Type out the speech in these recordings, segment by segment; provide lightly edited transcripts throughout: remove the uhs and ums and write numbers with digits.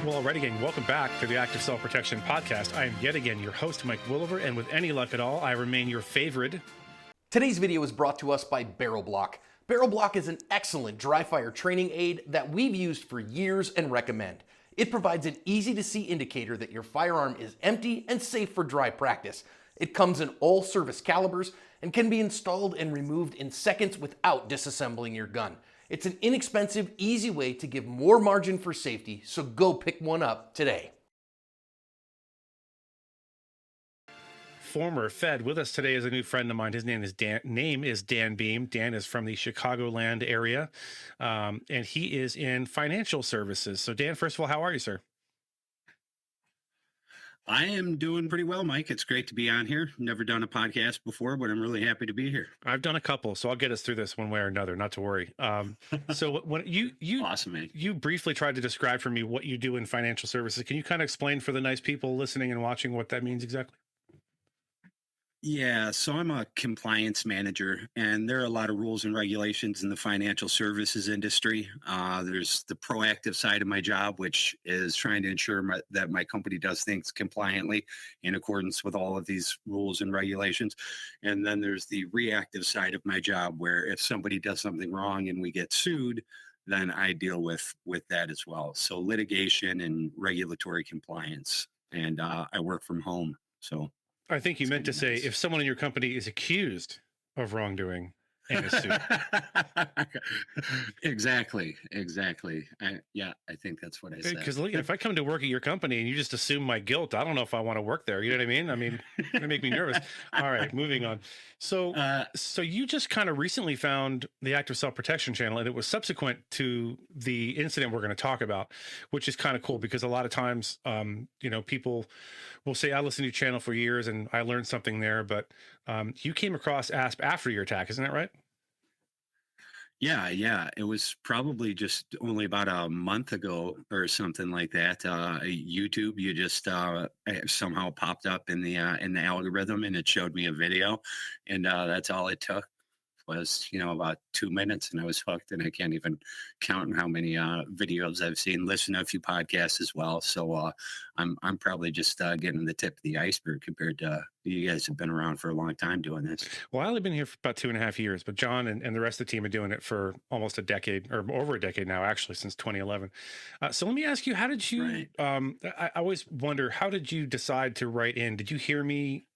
Well, alright again, welcome back to the Active Self-Protection Podcast. I am yet again your host, Mike Williver, and with any luck at all, I remain your favorite. Today's video is brought to us by Barrel Block. Barrel Block is an excellent dry fire training aid that we've used for years and recommend. It provides an easy-to-see indicator that your firearm is empty and safe for dry practice. It comes in all service calibers and can be installed and removed in seconds without disassembling your gun. It's an inexpensive, easy way to give more margin for safety, so go pick one up today. Former Fed with us today is a new friend of mine. His name is Dan Beam. Dan is from the Chicagoland area, and he is in financial services. So Dan, first of all, how are you, sir? I am doing pretty well, Mike. It's great to be on here. Never done a podcast before, but I'm really happy to be here. I've done a couple, so I'll get us through this one way or another, not to worry. So when you Awesome, man. You briefly tried to describe for me what you do in financial services. Can you kind of explain for the nice people listening and watching what that means exactly? Yeah, so I'm a compliance manager, and there are a lot of rules and regulations in the financial services industry. There's the proactive side of my job, which is trying to ensure that my company does things compliantly in accordance with all of these rules and regulations. And then there's the reactive side of my job, where if somebody does something wrong and we get sued, then I deal with that as well. So litigation and regulatory compliance, and I work from home, so. I think you meant to say if someone in your company is accused of wrongdoing and is sued. Exactly. I think that's what I said. Because if I come to work at your company and you just assume my guilt, I don't know if I want to work there. You know what I mean? I mean, it make me nervous. All right, moving on. So you just kind of recently found the Active Self-Protection channel, and it was subsequent to the incident we're going to talk about, which is kind of cool because a lot of times, people will say, I listened to your channel for years and I learned something there, but you came across ASP after your attack, isn't that right? Yeah. It was probably just only about a month ago or something like that. YouTube, you just somehow popped up in the algorithm, and it showed me a video, and that's all it took was about 2 minutes, and I was hooked. And I can't even count how many videos I've seen. Listen to a few podcasts as well. So I'm probably just getting the tip of the iceberg compared to you guys have been around for a long time doing this. Well, I've only been here for about 2.5 years, but John and the rest of the team are doing it for almost a decade, or over a decade now, actually, since 2011. So let me ask you, how did you, Right. I always wonder, how did you decide to write in? Did you hear me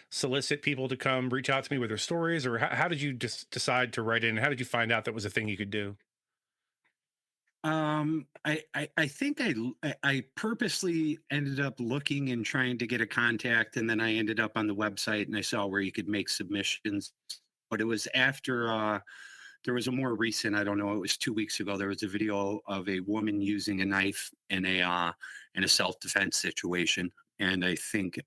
solicit people to come reach out to me with their stories, or how did you just decide to write in? How did you find out that was a thing you could do? I think I purposely ended up looking and trying to get a contact, and then I ended up on the website and I saw where you could make submissions. But it was after there was a more recent, I don't know, it was 2 weeks ago. There was a video of a woman using a knife in a self-defense situation, and I think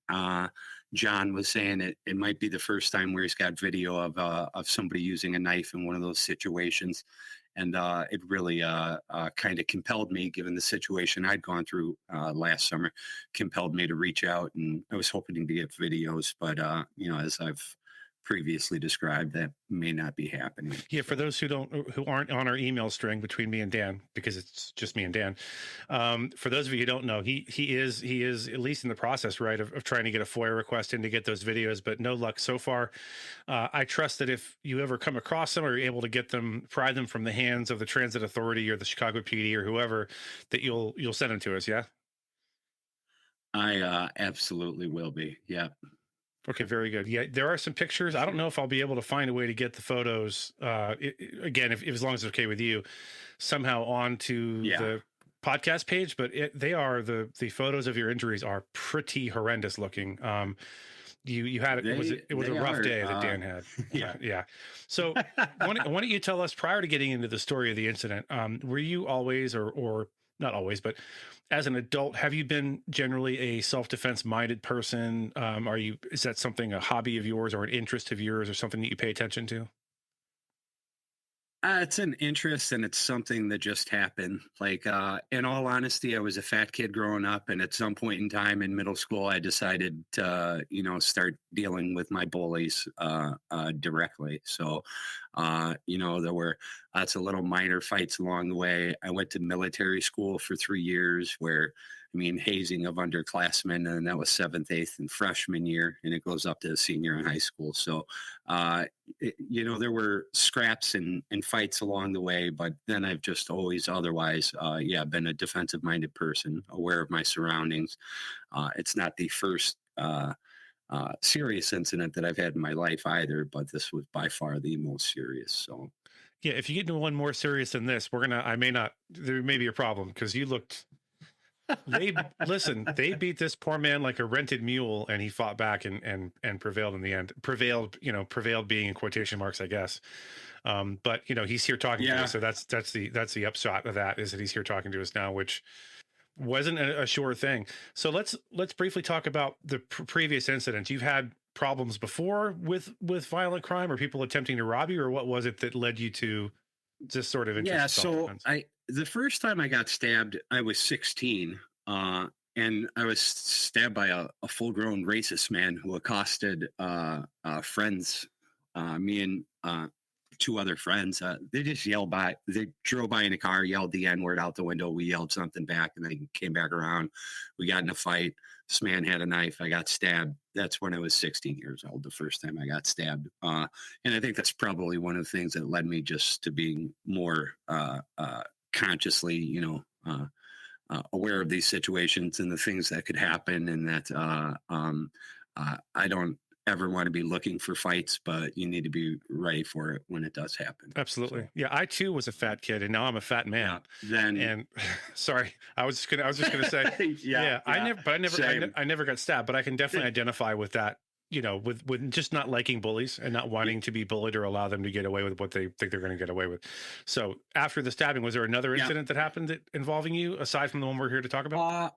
John was saying it might be the first time where he's got video of somebody using a knife in one of those situations. And it really kind of compelled me, given the situation I'd gone through last summer, compelled me to reach out. And I was hoping to get videos, but as I've previously described, that may not be happening. Yeah, for those who aren't on our email string between me and Dan, because it's just me and Dan. For those of you who don't know, he is at least in the process, right, of trying to get a FOIA request in to get those videos, but no luck so far. I trust that if you ever come across them or you're able to get them, pry them from the hands of the Transit Authority or the Chicago PD or whoever, that you'll send them to us. Yeah. I absolutely will be. Yeah. Okay, very good. Yeah, there are some pictures. I don't know if I'll be able to find a way to get the photos, again, if as long as it's okay with you, somehow onto the podcast page. But they are the photos of your injuries are pretty horrendous looking. You had it was a rough day that Dan had. Yeah. So why don't you tell us, prior to getting into the story of the incident, were you always or not always, but as an adult, have you been generally a self-defense minded person? Is that something, a hobby of yours or an interest of yours or something that you pay attention to? It's an interest, and it's something that just happened. Like, in all honesty, I was a fat kid growing up, and at some point in time in middle school, I decided to, start dealing with my bullies directly. So There were lots of little minor fights along the way. I went to military school for 3 years where, hazing of underclassmen, and that was 7th, 8th, and freshman year, and it goes up to senior in high school. So, there were scraps and fights along the way, but then I've just always otherwise, been a defensive minded person, aware of my surroundings. It's not the first serious incident that I've had in my life either, but this was by far the most serious. So, yeah, if you get into one more serious than this, there may be a problem because you looked. They beat this poor man like a rented mule, and he fought back and prevailed in the end. Prevailed being in quotation marks, I guess. But he's here talking to us, so that's the upshot of that, is that he's here talking to us now, which wasn't a sure thing. So let's briefly talk about the previous incidents. You've had problems before with violent crime or people attempting to rob you, or what was it that led you to this sort of interest? Yeah, so the first time I got stabbed, I was 16, and I was stabbed by a full-grown racist man who accosted friends, me and 2 other friends. They just yelled by. They drove by in a car, yelled the N-word out the window. We yelled something back, and they came back around. We got in a fight. This man had a knife. I got stabbed. That's when I was 16 years old, the first time I got stabbed. And I think that's probably one of the things that led me just to being more consciously, aware of these situations and the things that could happen, and that I don't ever want to be looking for fights, but you need to be ready for it when it does happen. Absolutely. So, yeah, I too was a fat kid, and now I'm a fat man. And sorry, I was just gonna say, I never got stabbed, but I can definitely identify with that. With just not liking bullies and not wanting to be bullied or allow them to get away with what they think they're going to get away with. So after the stabbing, was there another incident that happened involving you aside from the one we're here to talk about?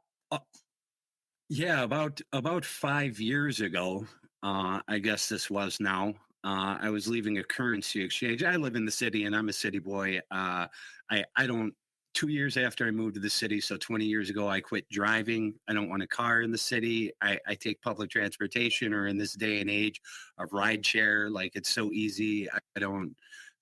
About 5 years ago, I guess this was now. I was leaving a currency exchange. I live in the city, and I'm a city boy. I don't. 2 years after I moved to the city, so 20 years ago, I quit driving. I don't want a car in the city. I take public transportation, or in this day and age of ride share, like it's so easy. I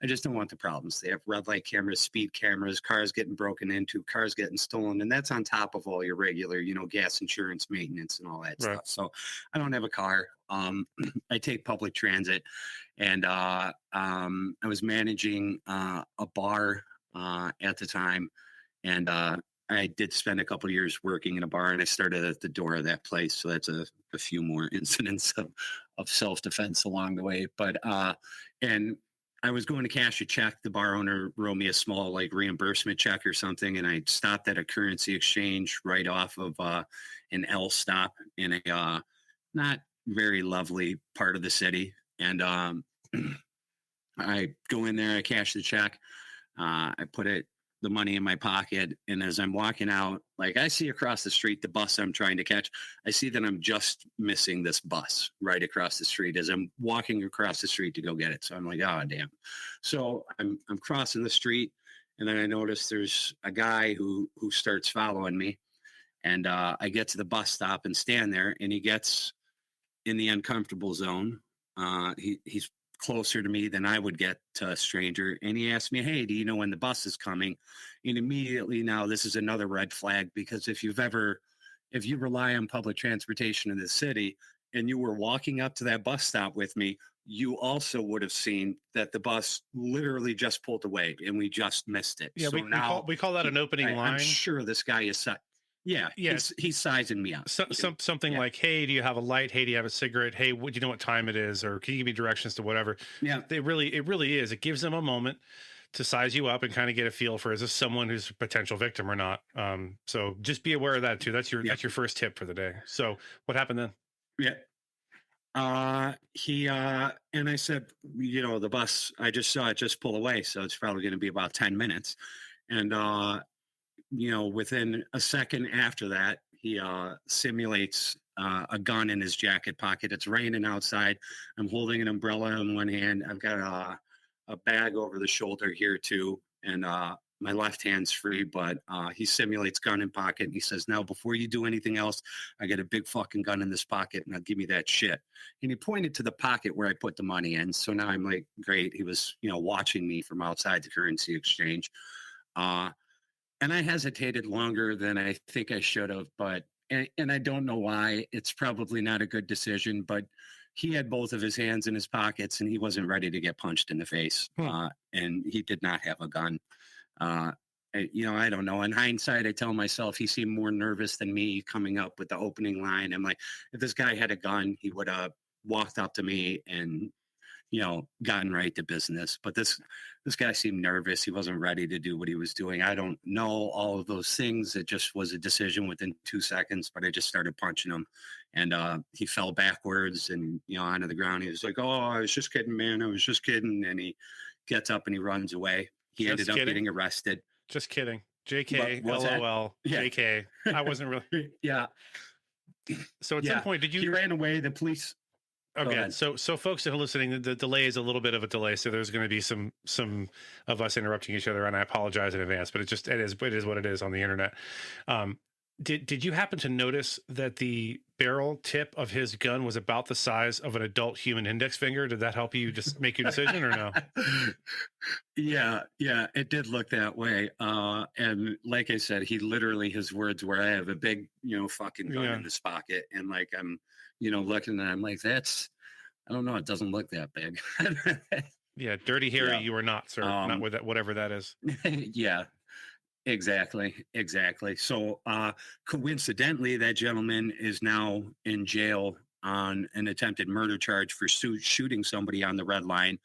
just don't want the problems. They have red light cameras, speed cameras, cars getting broken into, cars getting stolen. And that's on top of all your regular, gas insurance, maintenance, and all that stuff. So I don't have a car. I take public transit, and I was managing a bar at the time. And I did spend a couple of years working in a bar, and I started at the door of that place. So that's a few more incidents of self-defense along the way. But, and I was going to cash a check. The bar owner wrote me a small reimbursement check or something. And I stopped at a currency exchange right off of an L stop in a not very lovely part of the city. And I go in there, I cash the check. I put the money in my pocket. And as I'm walking out, I see across the street, the bus I'm trying to catch, I see that I'm just missing this bus right across the street as I'm walking across the street to go get it. So I'm like, oh, damn. So I'm crossing the street, and then I notice there's a guy who starts following me, and I get to the bus stop and stand there, and he gets in the uncomfortable zone. He's closer to me than I would get to a stranger. And he asked me, hey, do you know when the bus is coming? And immediately now this is another red flag, because if you rely on public transportation in the city and you were walking up to that bus stop with me, you also would have seen that the bus literally just pulled away and we just missed it. Yeah, so we call that an opening line. I'm sure this guy is he's sizing me up. Something like, hey, do you have a light? Hey, do you have a cigarette? Hey, do you know what time it is? Or can you give me directions to whatever? Yeah. It really is. It gives them a moment to size you up and kind of get a feel for, is this someone who's a potential victim or not? So just be aware of that too. That's your first tip for the day. So what happened then? Yeah. He and I said, the bus, I just saw it just pull away. So it's probably going to be about 10 minutes. And within a second after that, he simulates a gun in his jacket pocket. It's raining outside. I'm holding an umbrella in one hand. I've got a bag over the shoulder here too. And my left hand's free, but he simulates gun in pocket. And he says, now, before you do anything else, I got a big fucking gun in this pocket. Now give me that shit. And he pointed to the pocket where I put the money in. So now I'm like, great. He was, watching me from outside the currency exchange. And I hesitated longer than I think I should have, but, and I don't know why. It's probably not a good decision, but he had both of his hands in his pockets and he wasn't ready to get punched in the face. And he did not have a gun. I don't know. In hindsight, I tell myself he seemed more nervous than me coming up with the opening line. I'm like, if this guy had a gun, he would have walked up to me and, gotten right to business. But this guy seemed nervous. He wasn't ready to do what he was doing. I don't know all of those things. It just was a decision within 2 seconds, but I just started punching him and he fell backwards and, onto the ground. He was like, oh, I was just kidding, man. I was just kidding. And he gets up and he runs away. He ended up getting arrested. Just kidding. JK, But LOL, yeah. JK. I wasn't really. Yeah. So at some point, did you? He ran away. The police. Okay, so folks that are listening, the delay is a little bit of a delay, so there's going to be some of us interrupting each other, and I apologize in advance. But it is what it is on the internet. Did you happen to notice that the barrel tip of his gun was about the size of an adult human index finger? Did that help you just make your decision or no? Yeah, it did look that way. And like I said, his words were, I have a big, fucking gun in this pocket. And like, I'm, looking at it, I'm like, I don't know. It doesn't look that big. Yeah. Dirty Harry, you are not, sir. Not with that, whatever that is. Yeah. Exactly. So coincidentally, that gentleman is now in jail on an attempted murder charge for shooting somebody on the red line